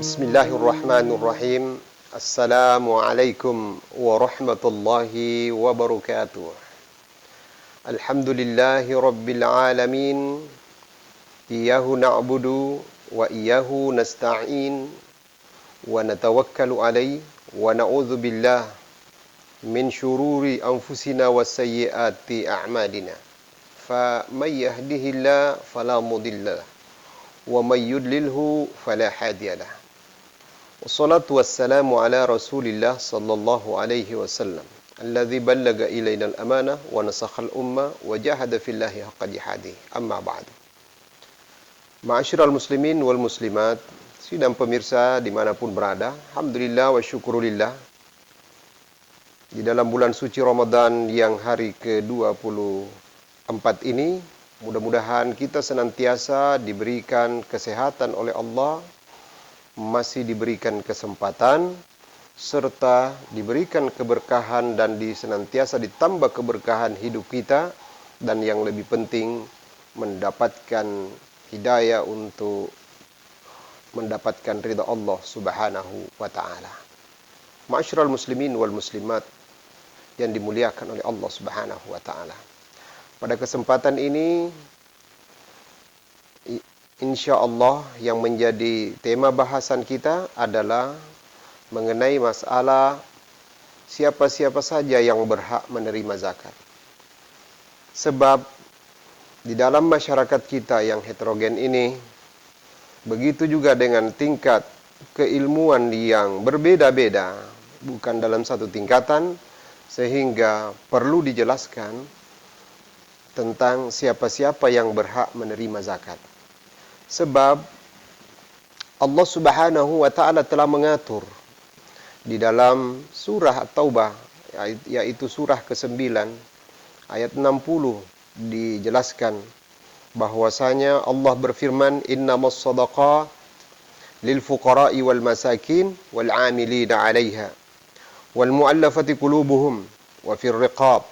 Bismillahirrahmanirrahim. Assalamualaikum warahmatullahi wabarakatuh. Alhamdulillahi rabbil alamin. Iyyahu na'budu wa iyyahu nasta'in. Wa natawakkalu alaihi wa na'udzu billah min syururi anfusina wa sayyiati a'malina. Faman yahdihillahu fala mudilla lahu wa may yudlilhu fala hadiyalah. Wassalatu wassalamu ala Rasulillah sallallahu alaihi wasallam alladzi ballaga ilaina al-amanah wa nasakhal ummah wa jahada fillahi haqqa jihadih. Amma ba'du. Ma'asyiral muslimin wal muslimat, sidang pemirsa dimanapun berada, alhamdulillah wa syukurillah, di dalam bulan suci Ramadan yang hari ke-24 ini, mudah-mudahan kita senantiasa diberikan kesehatan oleh Allah, masih diberikan kesempatan, serta diberikan keberkahan dan senantiasa ditambah keberkahan hidup kita, dan yang lebih penting mendapatkan hidayah untuk mendapatkan ridha Allah subhanahu wa ta'ala. Ma'asyiral muslimin wal muslimat yang dimuliakan oleh Allah subhanahu wa ta'ala. Pada kesempatan ini, insya Allah yang menjadi tema bahasan kita adalah mengenai masalah siapa-siapa saja yang berhak menerima zakat. Sebab di dalam masyarakat kita yang heterogen ini, begitu juga dengan tingkat keilmuan yang berbeda-beda, bukan dalam satu tingkatan, sehingga perlu dijelaskan tentang siapa-siapa yang berhak menerima zakat. Sebab Allah subhanahu wa ta'ala telah mengatur di dalam surah At-Taubah, yaitu surah ke-9 ayat 60, dijelaskan bahwasanya Allah berfirman, innamas shadaqah lil fuqara'i wal masakin wal 'amilina 'alaiha wal mu'allafati qulubuhum wa fir riqab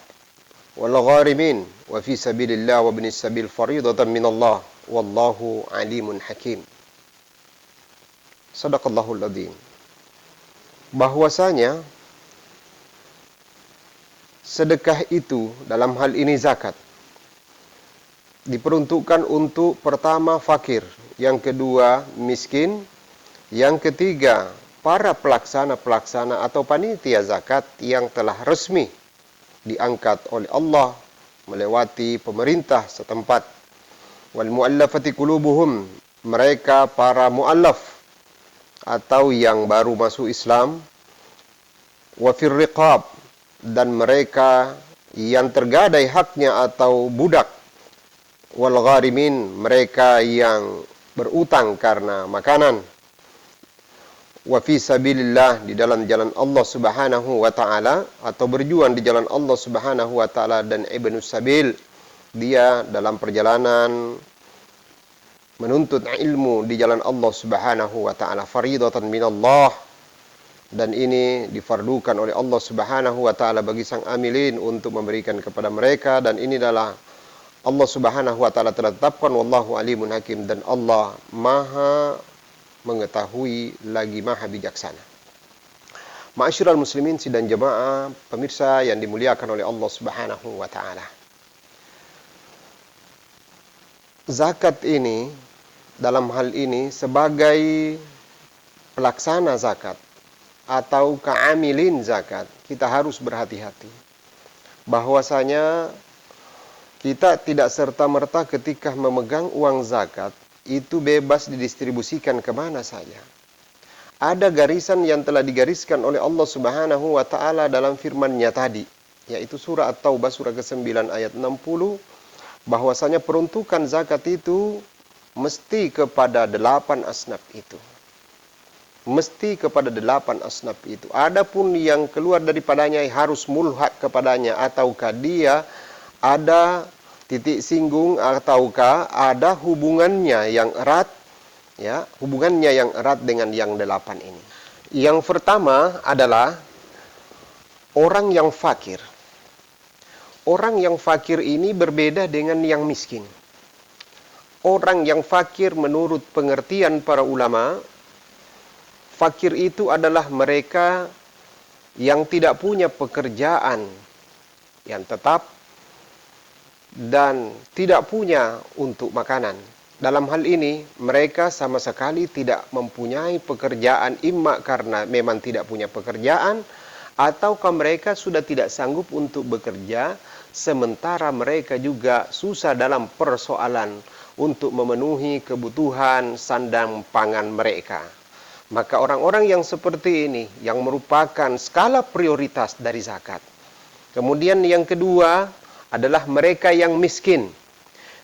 wal gharimin wa fi sabilillah wa ibnis sabil fariidatan minallah wallahu alimun hakim. Shadaqallahul adzim. Bahwasanya sedekah itu, dalam hal ini zakat, diperuntukkan untuk pertama fakir, yang kedua miskin, yang ketiga para pelaksana atau panitia zakat yang telah resmi diangkat oleh Allah melewati pemerintah setempat. Wal mu'allafati qulubuhum, mereka para mu'allaf atau yang baru masuk Islam. Wa fir riqab, dan mereka yang tergadai haknya atau budak. Wal gharimin, mereka yang berutang karena makanan. Wa fi sabilillah, di dalam jalan Allah subhanahu wa ta'ala, atau berjuang di jalan Allah subhanahu wa ta'ala. Dan ibnus sabil, dia dalam perjalanan menuntut ilmu di jalan Allah subhanahu wa ta'ala, faridatan minallah, dan ini difardukan oleh Allah subhanahu wa ta'ala bagi sang amilin untuk memberikan kepada mereka, dan ini adalah Allah subhanahu wa ta'ala telah tetapkan, wallahu alimun hakim, dan Allah maha mengetahui lagi maha bijaksana. Ma'asyiral muslimin sidang jemaah pemirsa yang dimuliakan oleh Allah subhanahu wa ta'ala. Zakat ini, dalam hal ini sebagai pelaksana zakat atau ka'amilin zakat, kita harus berhati-hati bahwasanya kita tidak serta-merta ketika memegang uang zakat itu bebas didistribusikan kemana saja. Ada garisan yang telah digariskan oleh Allah subhanahu wa ta'ala dalam firman-Nya tadi, yaitu surah At-Taubah surah ke-9 ayat 60, bahwasanya peruntukan zakat itu mesti kepada 8 asnaf itu. Mesti kepada 8 asnaf itu. Adapun yang keluar daripadanya harus mulhak kepadanya, ataukah dia ada titik singgung, ataukah ada hubungannya yang erat, ya, hubungannya yang erat dengan yang 8 ini. Yang pertama adalah orang yang fakir. Orang yang fakir ini berbeda dengan yang miskin. Orang yang fakir menurut pengertian para ulama fakir itu adalah mereka yang tidak punya pekerjaan yang tetap dan tidak punya untuk makanan. Dalam hal ini, mereka sama sekali tidak mempunyai pekerjaan, imma karena memang tidak punya pekerjaan, ataukah mereka sudah tidak sanggup untuk bekerja, sementara mereka juga susah dalam persoalan untuk memenuhi kebutuhan sandang pangan mereka. Maka orang-orang yang seperti ini, yang merupakan skala prioritas dari zakat. Kemudian yang kedua adalah mereka yang miskin.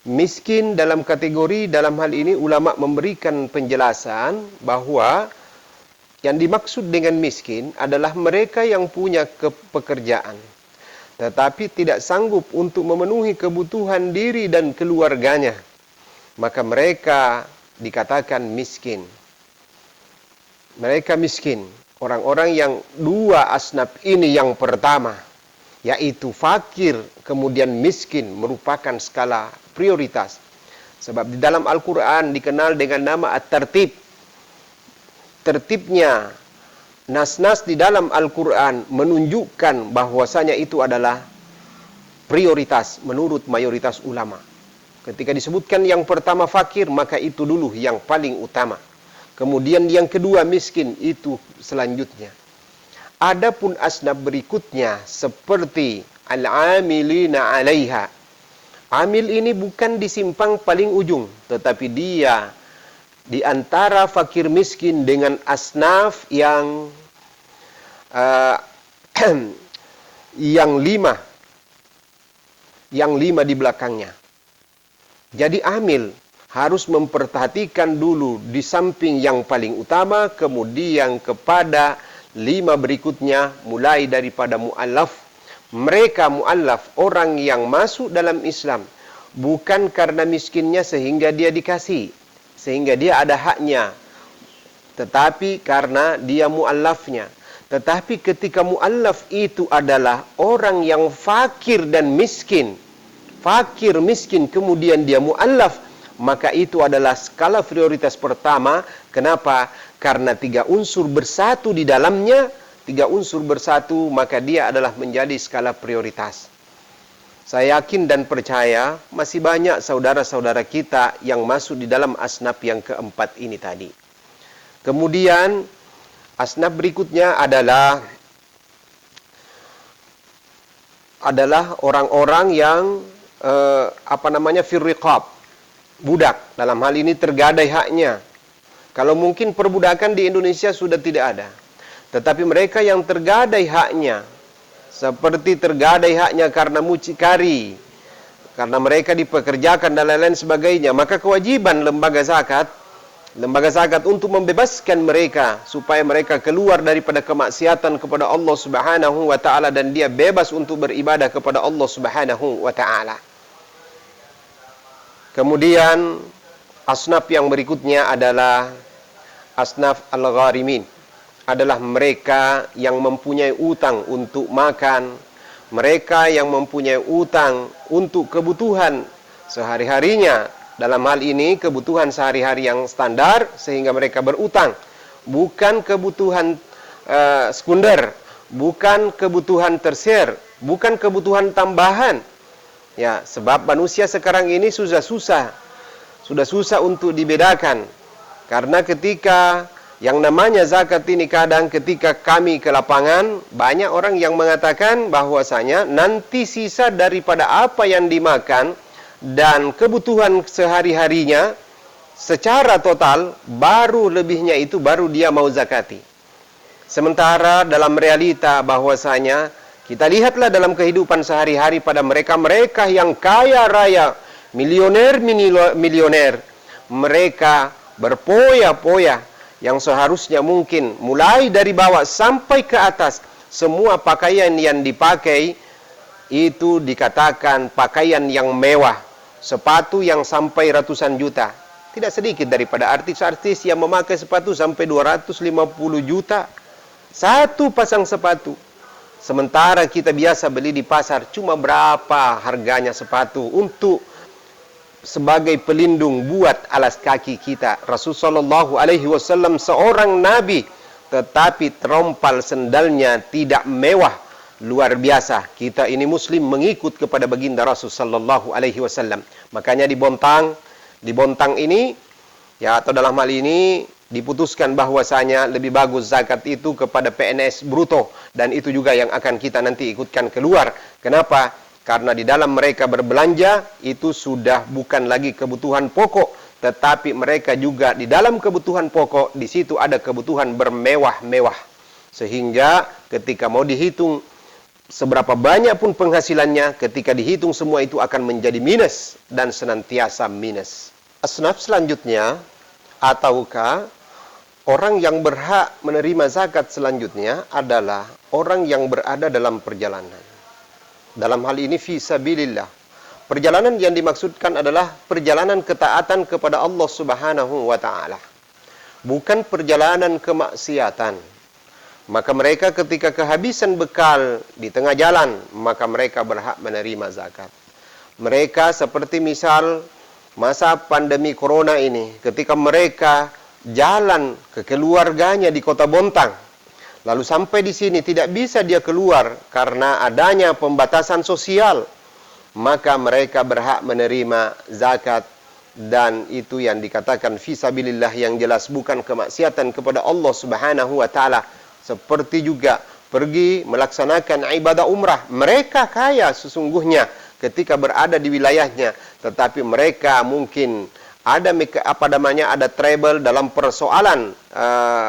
Miskin dalam kategori, dalam hal ini ulama memberikan penjelasan bahwa yang dimaksud dengan miskin adalah mereka yang punya pekerjaan, tetapi tidak sanggup untuk memenuhi kebutuhan diri dan keluarganya. Maka mereka dikatakan miskin. Mereka miskin. Orang-orang yang dua asnaf ini yang pertama, yaitu fakir kemudian miskin, merupakan skala prioritas. Sebab di dalam Al-Quran dikenal dengan nama At-Tartib. Tertibnya nas-nas di dalam Al-Quran menunjukkan bahwasanya itu adalah prioritas menurut mayoritas ulama. Ketika disebutkan yang pertama fakir, maka itu dulu yang paling utama. Kemudian yang kedua miskin, itu selanjutnya. Adapun asnaf berikutnya seperti al-amilina 'alaiha. Amil ini bukan di simpang paling ujung, tetapi dia di antara fakir miskin dengan asnaf yang yang lima di belakangnya. Jadi amil harus memperhatikan dulu di samping yang paling utama, kemudian kepada lima berikutnya, mulai daripada mu'allaf. Mereka mu'allaf, orang yang masuk dalam Islam, bukan karena miskinnya sehingga dia dikasih, sehingga dia ada haknya, tetapi karena dia mu'allafnya. Tetapi ketika mu'allaf itu adalah orang yang fakir dan miskin, fakir miskin kemudian dia mu'allaf, maka itu adalah skala prioritas pertama. Kenapa? Karena tiga unsur bersatu di dalamnya, tiga unsur bersatu, maka dia adalah menjadi skala prioritas. Saya yakin dan percaya masih banyak saudara-saudara kita yang masuk di dalam asnaf yang keempat ini tadi. Kemudian asnaf berikutnya adalah orang-orang yang firriqab, budak. Dalam hal ini tergadai haknya. Kalau mungkin perbudakan di Indonesia sudah tidak ada, tetapi mereka yang tergadai haknya, seperti tergadai haknya karena mucikari, karena mereka dipekerjakan dan lain-lain sebagainya, maka kewajiban lembaga zakat untuk membebaskan mereka supaya mereka keluar daripada kemaksiatan kepada Allah Subhanahu wa taala dan dia bebas untuk beribadah kepada Allah Subhanahu wa taala. Kemudian asnaf yang berikutnya adalah asnaf al-gharimin, adalah mereka yang mempunyai utang untuk makan, mereka yang mempunyai utang untuk kebutuhan sehari-harinya. Dalam hal ini kebutuhan sehari-hari yang standar sehingga mereka berutang, bukan kebutuhan sekunder, bukan kebutuhan tersier, bukan kebutuhan tambahan. Ya, sebab manusia sekarang ini sudah susah untuk dibedakan. Karena ketika yang namanya zakat ini, kadang ketika kami ke lapangan, banyak orang yang mengatakan bahwasanya nanti sisa daripada apa yang dimakan dan kebutuhan sehari-harinya secara total, baru lebihnya itu baru dia mau zakati. Sementara dalam realita bahwasanya kita lihatlah dalam kehidupan sehari-hari pada mereka-mereka yang kaya raya, milioner, mereka berpoya-poya yang seharusnya mungkin mulai dari bawah sampai ke atas, semua pakaian yang dipakai itu dikatakan pakaian yang mewah, sepatu yang sampai ratusan juta. Tidak sedikit daripada artis-artis yang memakai sepatu sampai 250 juta satu pasang sepatu. Sementara kita biasa beli di pasar cuma berapa harganya sepatu untuk sebagai pelindung buat alas kaki kita. Rasulullah SAW seorang nabi tetapi terompal sendalnya tidak mewah luar biasa. Kita ini muslim mengikut kepada baginda Rasul sallallahu alaihi wasallam. Makanya di Bontang ini ya, atau dalam hal ini diputuskan bahwasanya lebih bagus zakat itu kepada PNS bruto, dan itu juga yang akan kita nanti ikutkan keluar. Kenapa? Karena di dalam mereka berbelanja itu sudah bukan lagi kebutuhan pokok, tetapi mereka juga di dalam kebutuhan pokok di situ ada kebutuhan bermewah-mewah. Sehingga ketika mau dihitung seberapa banyak pun penghasilannya, ketika dihitung semua itu akan menjadi minus dan senantiasa minus. Asnaf selanjutnya, ataukah orang yang berhak menerima zakat selanjutnya adalah orang yang berada dalam perjalanan. Dalam hal ini fi sabilillah. Perjalanan yang dimaksudkan adalah perjalanan ketaatan kepada Allah Subhanahu wa taala. Bukan perjalanan kemaksiatan. Maka mereka ketika kehabisan bekal di tengah jalan, maka mereka berhak menerima zakat. Mereka seperti misal masa pandemi corona ini, ketika mereka jalan ke keluarganya di kota Bontang, lalu sampai di sini tidak bisa dia keluar karena adanya pembatasan sosial, maka mereka berhak menerima zakat. Dan itu yang dikatakan fisabilillah, yang jelas bukan kemaksiatan kepada Allah Subhanahu wa taala. Seperti juga pergi melaksanakan ibadah umrah, mereka kaya sesungguhnya ketika berada di wilayahnya, tetapi mereka mungkin ada ada trouble dalam persoalan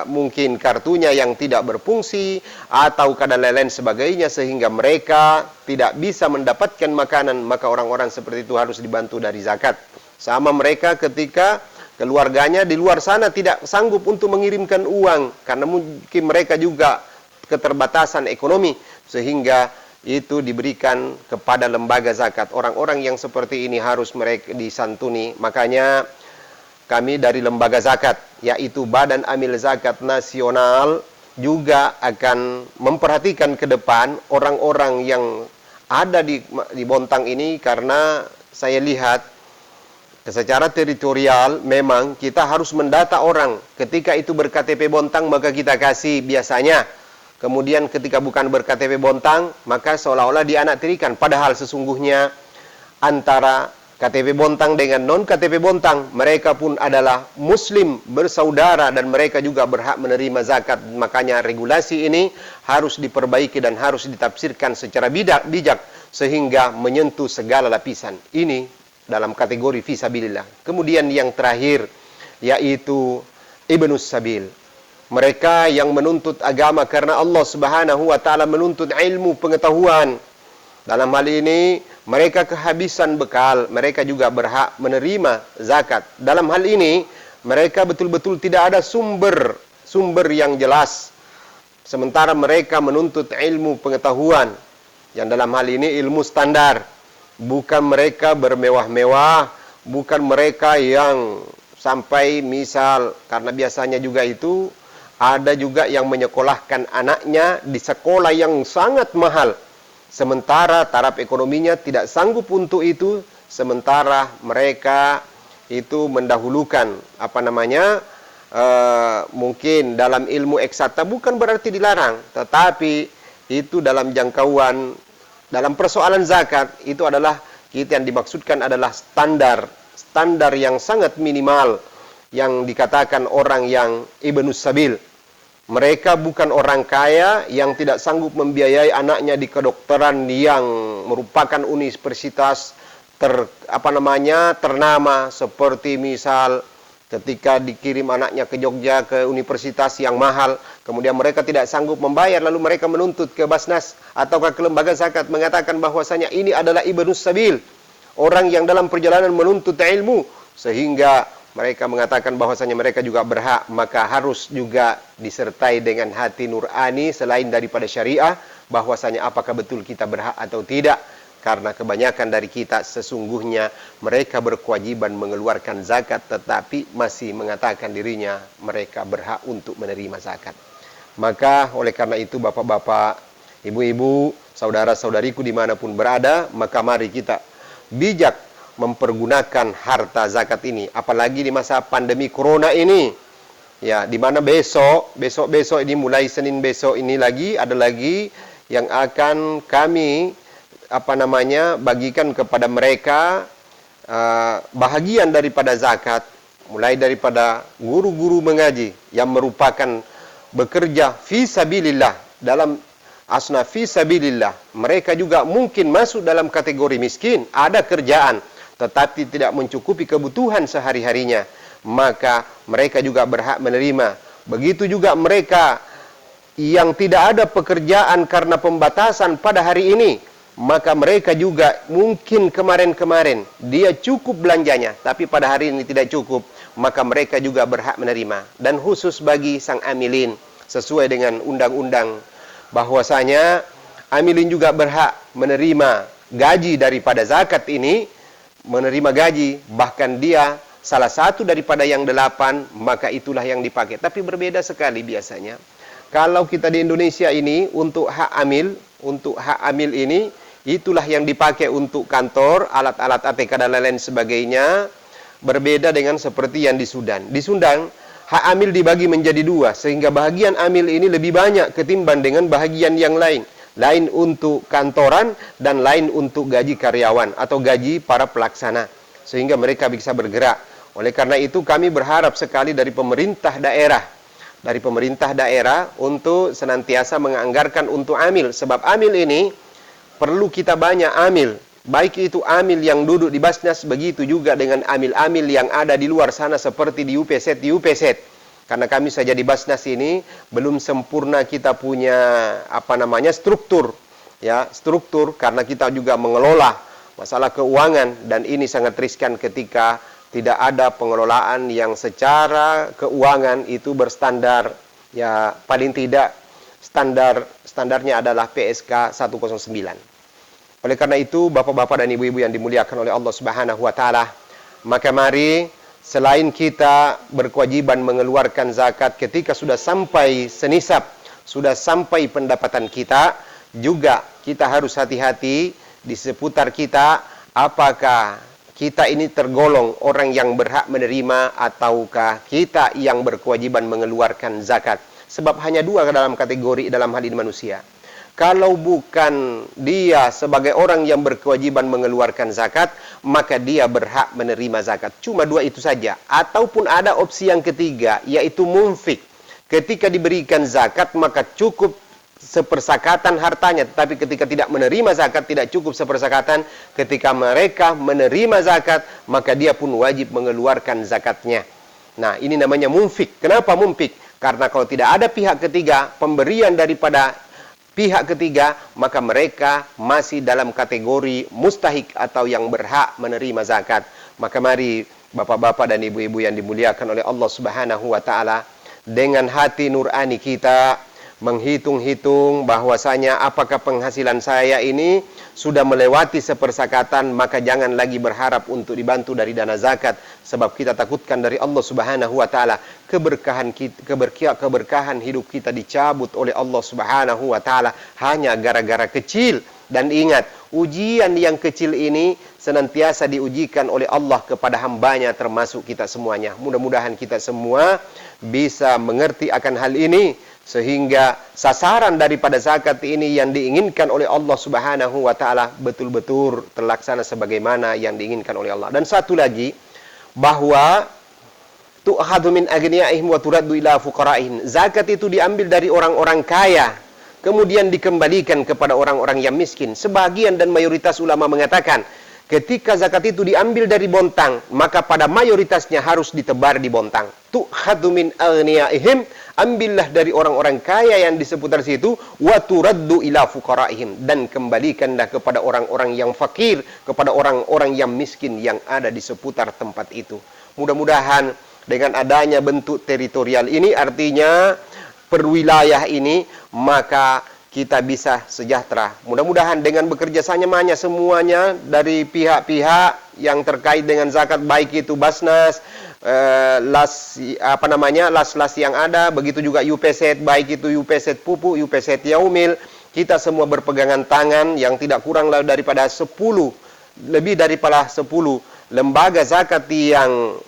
mungkin kartunya yang tidak berfungsi atau dan lain-lain sebagainya, sehingga mereka tidak bisa mendapatkan makanan, maka orang-orang seperti itu harus dibantu dari zakat. Sama mereka ketika keluarganya di luar sana tidak sanggup untuk mengirimkan uang karena mungkin mereka juga keterbatasan ekonomi, sehingga itu diberikan kepada lembaga zakat. Orang-orang yang seperti ini harus mereka disantuni. Makanya kami dari lembaga zakat, yaitu Badan Amil Zakat Nasional, juga akan memperhatikan ke depan orang-orang yang ada di Bontang ini, karena saya lihat secara teritorial memang kita harus mendata orang. Ketika itu ber-KTP Bontang maka kita kasih biasanya. Kemudian ketika bukan ber-KTP Bontang maka seolah-olah dianaktirikan. Padahal sesungguhnya antara KTP Bontang dengan non-KTP Bontang, mereka pun adalah muslim bersaudara dan mereka juga berhak menerima zakat. Makanya regulasi ini harus diperbaiki dan harus ditafsirkan secara bijak sehingga menyentuh segala lapisan. Ini dalam kategori fisabilillah. Kemudian yang terakhir yaitu Ibnus Sabil. Mereka yang menuntut agama karena Allah Subhanahu wa taala, menuntut ilmu pengetahuan. Dalam hal ini mereka kehabisan bekal, mereka juga berhak menerima zakat. Dalam hal ini mereka betul-betul tidak ada sumber yang jelas. Sementara mereka menuntut ilmu pengetahuan yang dalam hal ini ilmu standar. Bukan mereka bermewah-mewah, bukan mereka yang sampai misal, karena biasanya juga itu ada juga yang menyekolahkan anaknya di sekolah yang sangat mahal, sementara taraf ekonominya tidak sanggup untuk itu, sementara mereka itu mendahulukan mungkin dalam ilmu eksakta, bukan berarti dilarang, tetapi itu dalam jangkauan. Dalam persoalan zakat itu adalah kita yang dimaksudkan adalah standar yang sangat minimal yang dikatakan orang yang Ibnus Sabil. Mereka bukan orang kaya yang tidak sanggup membiayai anaknya di kedokteran yang merupakan universitas ternama, seperti misal ketika dikirim anaknya ke Jogja ke universitas yang mahal, kemudian mereka tidak sanggup membayar, lalu mereka menuntut ke Basnas atau ke lembaga zakat mengatakan bahwasanya ini adalah Ibnus Sabil, orang yang dalam perjalanan menuntut ilmu, sehingga mereka mengatakan bahwasanya mereka juga berhak, maka harus juga disertai dengan hati nurani selain daripada syariah, bahwasanya apakah betul kita berhak atau tidak. Karena kebanyakan dari kita sesungguhnya mereka berkewajiban mengeluarkan zakat, tetapi masih mengatakan dirinya mereka berhak untuk menerima zakat. Maka oleh karena itu bapak-bapak, ibu-ibu, saudara-saudariku dimanapun berada, maka mari kita bijak mempergunakan harta zakat ini. Apalagi di masa pandemi corona ini, Ya, di mana besok ini, mulai Senin besok ini lagi ada lagi yang akan kami bagikan kepada mereka bahagian daripada zakat, mulai daripada guru-guru mengaji yang merupakan bekerja fi sabilillah, dalam asna fi sabilillah. Mereka juga mungkin masuk dalam kategori miskin, ada kerjaan tetapi tidak mencukupi kebutuhan sehari-harinya, maka mereka juga berhak menerima. Begitu juga mereka yang tidak ada pekerjaan karena pembatasan pada hari ini, maka mereka juga mungkin kemarin-kemarin dia cukup belanjanya, tapi pada hari ini tidak cukup, maka mereka juga berhak menerima. Dan khusus bagi sang amilin, sesuai dengan undang-undang, bahwasanya amilin juga berhak menerima gaji daripada zakat ini, menerima gaji, bahkan dia salah satu daripada yang 8, maka itulah yang dipakai. Tapi berbeda sekali biasanya. Kalau kita di Indonesia ini, untuk hak amil ini, itulah yang dipakai untuk kantor, alat-alat ATK dan lain-lain sebagainya. Berbeda dengan seperti yang di Sudan. Di Sudan, hak amil dibagi menjadi 2, sehingga bahagian amil ini lebih banyak ketimbang dengan bahagian yang lain. Lain untuk kantoran dan lain untuk gaji karyawan atau gaji para pelaksana, sehingga mereka bisa bergerak. Oleh karena itu kami berharap sekali dari pemerintah daerah untuk senantiasa menganggarkan untuk amil, sebab amil ini perlu kita banyak amil, baik itu amil yang duduk di Basnas, begitu juga dengan amil-amil yang ada di luar sana seperti di UPZ. Karena kami saja di Basnas ini belum sempurna kita punya struktur, karena kita juga mengelola masalah keuangan, dan ini sangat riskan ketika tidak ada pengelolaan yang secara keuangan itu berstandar, ya paling tidak standarnya adalah PSK 109. Oleh karena itu, Bapak-bapak dan Ibu-ibu yang dimuliakan oleh Allah Subhanahu wa taala, maka mari selain kita berkewajiban mengeluarkan zakat ketika sudah sampai senisab, sudah sampai pendapatan kita, juga kita harus hati-hati di seputar kita, apakah kita ini tergolong orang yang berhak menerima ataukah kita yang berkewajiban mengeluarkan zakat. Sebab hanya 2 dalam kategori dalam hal ini manusia. Kalau bukan dia sebagai orang yang berkewajiban mengeluarkan zakat, maka dia berhak menerima zakat. Cuma 2 itu saja. Ataupun ada opsi yang ketiga, yaitu munfik. Ketika diberikan zakat, maka cukup sepersakatan hartanya. Tetapi ketika tidak menerima zakat, tidak cukup sepersakatan. Ketika mereka menerima zakat, maka dia pun wajib mengeluarkan zakatnya. Nah, ini namanya munfik. Kenapa munfik? Karena kalau tidak ada pihak ketiga, pemberian daripada pihak ketiga, maka mereka masih dalam kategori mustahik atau yang berhak menerima zakat. Maka mari Bapak-bapak dan Ibu-ibu yang dimuliakan oleh Allah Subhanahu wa taala, dengan hati nurani kita menghitung-hitung bahwasanya apakah penghasilan saya ini sudah melewati sepersakatan, maka jangan lagi berharap untuk dibantu dari dana zakat, sebab kita takutkan dari Allah Subhanahu wa taala keberkahan hidup kita dicabut oleh Allah Subhanahu wa taala hanya gara-gara kecil. Dan ingat, ujian yang kecil ini senantiasa diujikan oleh Allah kepada hambanya, termasuk kita semuanya. Mudah-mudahan kita semua bisa mengerti akan hal ini, sehingga sasaran daripada zakat ini yang diinginkan oleh Allah Subhanahu wa taala betul-betul terlaksana sebagaimana yang diinginkan oleh Allah. Dan satu lagi, bahwa tu'khadhu min aghniyaihim wa turaddu ila fuqara'ihim. Zakat itu diambil dari orang-orang kaya, kemudian dikembalikan kepada orang-orang yang miskin. Sebagian dan mayoritas ulama mengatakan, ketika zakat itu diambil dari bontang, maka pada mayoritasnya harus ditebar di bontang. Tu'khadhu min aghniyaihim, ambillah dari orang-orang kaya yang di seputar situ, wa turaddu ila fuqara'ihim, dan kembalikanlah kepada orang-orang yang fakir, kepada orang-orang yang miskin yang ada di seputar tempat itu. Mudah-mudahan dengan adanya bentuk teritorial ini, artinya perwilayah ini, maka kita bisa sejahtera. Mudah-mudahan dengan bekerja samanya semuanya dari pihak-pihak yang terkait dengan zakat, baik itu Basnas, las yang ada, begitu juga UPZ, baik itu UPZ Pupuk, UPZ Yaumil, kita semua berpegangan tangan yang tidak kurang daripada 10, lebih daripada 10 lembaga zakat yang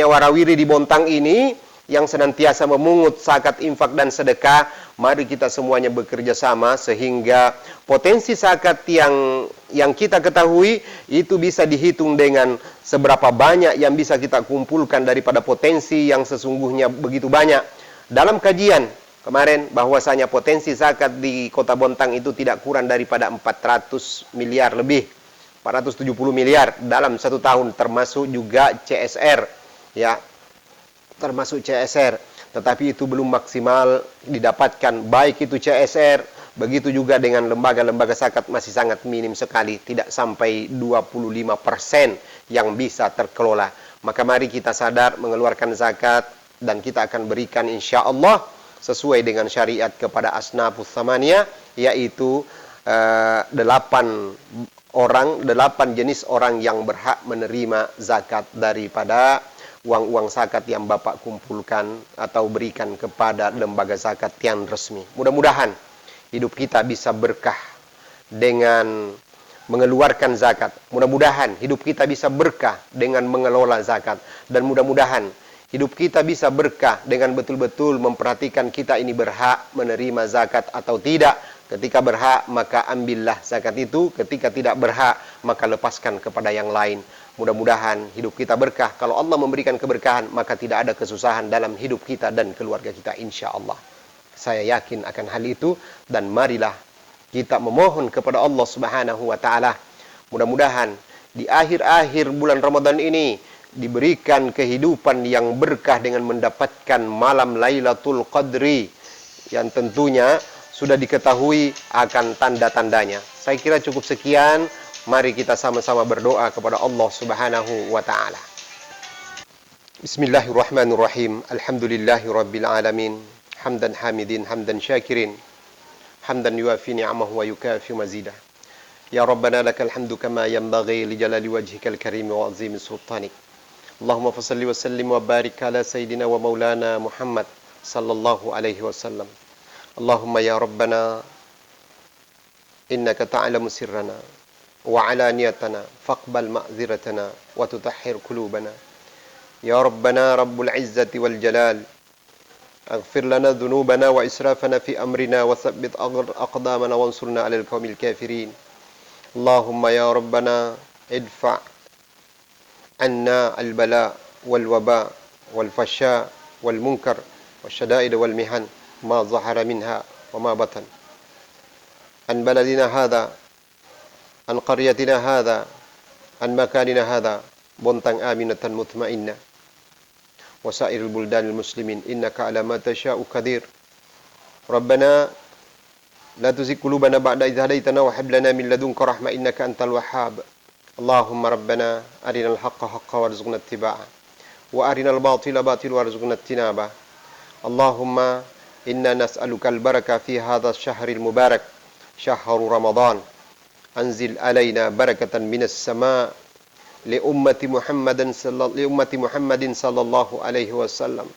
warawiri di Bontang ini, yang senantiasa memungut zakat, infak dan sedekah. Mari kita semuanya bekerja sama sehingga potensi zakat yang kita ketahui itu bisa dihitung dengan seberapa banyak yang bisa kita kumpulkan daripada potensi yang sesungguhnya begitu banyak. Dalam kajian kemarin bahwasanya potensi zakat di Kota Bontang itu tidak kurang daripada 400 miliar lebih, 470 miliar dalam satu tahun, termasuk juga CSR, ya, termasuk CSR. Tetapi itu belum maksimal didapatkan, baik itu CSR, begitu juga dengan lembaga-lembaga zakat masih sangat minim sekali, tidak sampai 25% yang bisa terkelola. Maka mari kita sadar mengeluarkan zakat, dan kita akan berikan insya Allah sesuai dengan syariat kepada asnafus tsamaniyah, yaitu 8 jenis orang yang berhak menerima zakat daripada uang-uang zakat yang Bapak kumpulkan atau berikan kepada lembaga zakat yang resmi. Mudah-mudahan hidup kita bisa berkah dengan mengeluarkan zakat. Mudah-mudahan hidup kita bisa berkah dengan mengelola zakat. Dan mudah-mudahan hidup kita bisa berkah dengan betul-betul memperhatikan kita ini berhak menerima zakat atau tidak. Ketika berhak, maka ambillah zakat itu. Ketika tidak berhak, maka lepaskan kepada yang lain. Mudah-mudahan hidup kita berkah. Kalau Allah memberikan keberkahan, maka tidak ada kesusahan dalam hidup kita dan keluarga kita, insya Allah. Saya yakin akan hal itu, dan marilah kita memohon kepada Allah Subhanahu wa Ta'ala. Mudah-mudahan di akhir-akhir bulan Ramadan ini diberikan kehidupan yang berkah dengan mendapatkan malam Lailatul Qadri, yang tentunya sudah diketahui akan tanda-tandanya. Saya kira cukup sekian. Mari kita sama-sama berdoa kepada Allah Subhanahu wa Ta'ala. Bismillahirrahmanirrahim. Alhamdulillahi rabbil alamin. Hamdan hamidin, hamdan syakirin, hamdan yuafi ni'amahu wa yukafi mazidah. Ya Rabbana lakal hamdu kama yanbaghi li jalali wajhikal karim wa azimi sultanik. Allahumma fasalli wa sallim wa barik ala sayyidina wa maulana Muhammad sallallahu alaihi wasallam. Allahumma ya Rabbana innaka ta'lamu sirrana wa alaniyatana faqbal ma'ziratana wa tutahhir qulubana. Ya Rabbana rabbul izzati wal jalal, aghfir lana dhunubana wa israfana fi amrina wa thabbit aqdamana wansurna 'alal qaumil kafirin. Allahumma ya Rabbana idfa' anna al-bala wal waba wal fasha wal munkar wasyada'id wal mihan ma zahara minha wa ma batan an baladina hadha, an qaryatina hadha, an makanina hadha, Bontang aminatan mutmainnah wa sairil buldanil muslimin innaka ala ma tasha'u qadir. Rabbana la tuzigh qulubana ba'da idh hadaitana wa hab lana min ladunka rahmah innaka antal wahhab. Allahumma rabbana arinal haqqa haqqan warzuqna ittiba'ah wa arinal batila batilan warzuqna ijtinabah. Allahumma inna nas'aluka al-baraka fi hadha asy-syahril mubarak, syahru Ramadan. Anzil alaina barakatan minas sama' li ummati Muhammadin sallallahu alaihi wasallam,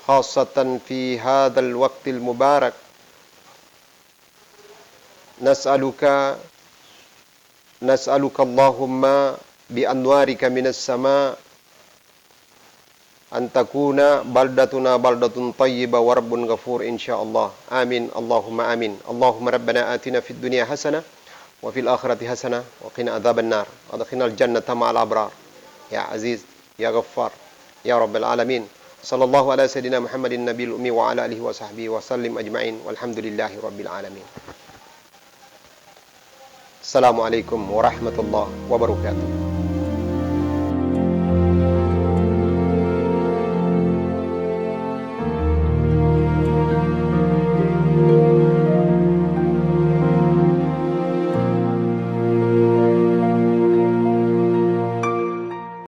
khassatan fi hadzal waqtil mubarak. Nas'aluka Allahumma bi anwarika minas sama' an takuna baldatuna baldatun tayyiba wa rabbun ghafur insyaallah. Amin Allahumma amin. Allahumma rabbana atina fid dunya hasanah wa fil akhirati hasanah wa qina adzabannar wa adkhilnal jannata ma'al abrar ya aziz ya ghaffar ya rabbal alamin. Sallallahu ala sayyidina Muhammadin nabiyil ummi wa ala alihi wa sahbihi wa sallim ajma'in walhamdulillahi rabbil alamin. Assalamualaikum warahmatullahi wabarakatuh.